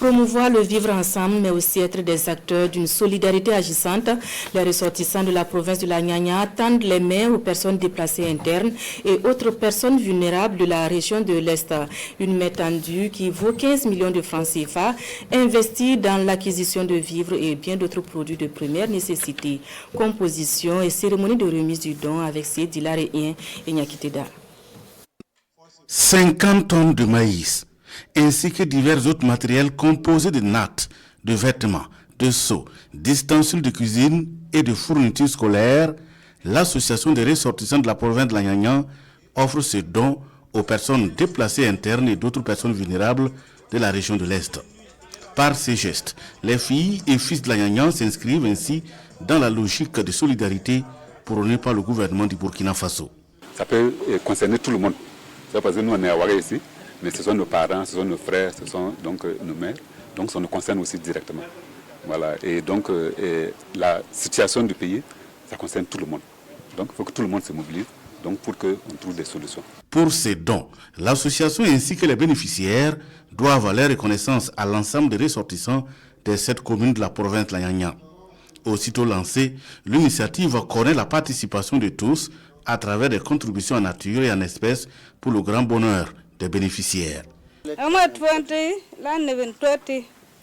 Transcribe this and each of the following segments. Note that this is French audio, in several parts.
Promouvoir le vivre ensemble, mais aussi être des acteurs d'une solidarité agissante. Les ressortissants de la province de la Nyanya tendent les mains aux personnes déplacées internes et autres personnes vulnérables de la région de l'Est. Une main tendue qui vaut 15 millions de francs CFA, investie dans l'acquisition de vivres et bien d'autres produits de première nécessité. Composition et cérémonie de remise du don avec Sidi Laréen et Nyakiteda. 50 tonnes de maïs, ainsi que divers autres matériels composés de nattes, de vêtements, de seaux, d'ustensiles de cuisine et de fournitures scolaires, l'association des ressortissants de la province de la Nyanya offre ce don aux personnes déplacées internes et d'autres personnes vulnérables de la région de l'Est. Par ces gestes, les filles et fils de la Nyanya s'inscrivent ainsi dans la logique de solidarité prônée par le gouvernement du Burkina Faso. Ça peut concerner tout le monde. Parce que nous on est à Ouaré ici, mais ce sont nos parents, ce sont nos frères, ce sont donc nos mères, donc ça nous concerne aussi directement. Voilà. Et donc la situation du pays, ça concerne tout le monde. Donc il faut que tout le monde se mobilise donc, pour qu'on trouve des solutions. Pour ces dons, l'association ainsi que les bénéficiaires doivent aller reconnaissance à l'ensemble des ressortissants des 7 communes de la province de la Nyanya. Aussitôt lancée, l'initiative connaît la participation de tous à travers des contributions en nature et en espèces pour le grand bonheur des bénéficiaires.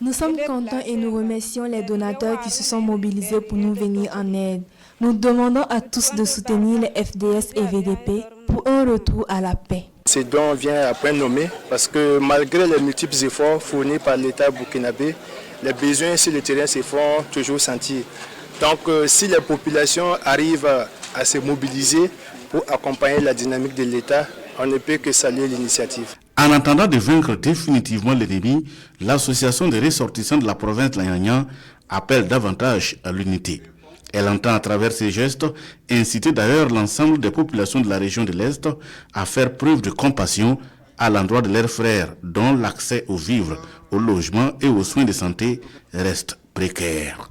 Nous sommes contents et nous remercions les donateurs qui se sont mobilisés pour nous venir en aide. Nous demandons à tous de soutenir les FDS et VDP pour un retour à la paix. Ce don vient à point nommé parce que malgré les multiples efforts fournis par l'État burkinabé, les besoins sur le terrain se font toujours sentir. Donc si les populations arrivent à se mobiliser pour accompagner la dynamique de l'État, on ne peut que saluer l'initiative. En attendant de vaincre définitivement l'ennemi, l'association des ressortissants de la province de la Nyanya appelle davantage à l'unité. Elle entend à travers ces gestes inciter d'ailleurs l'ensemble des populations de la région de l'Est à faire preuve de compassion à l'endroit de leurs frères dont l'accès aux vivres, au logement et aux soins de santé reste précaire.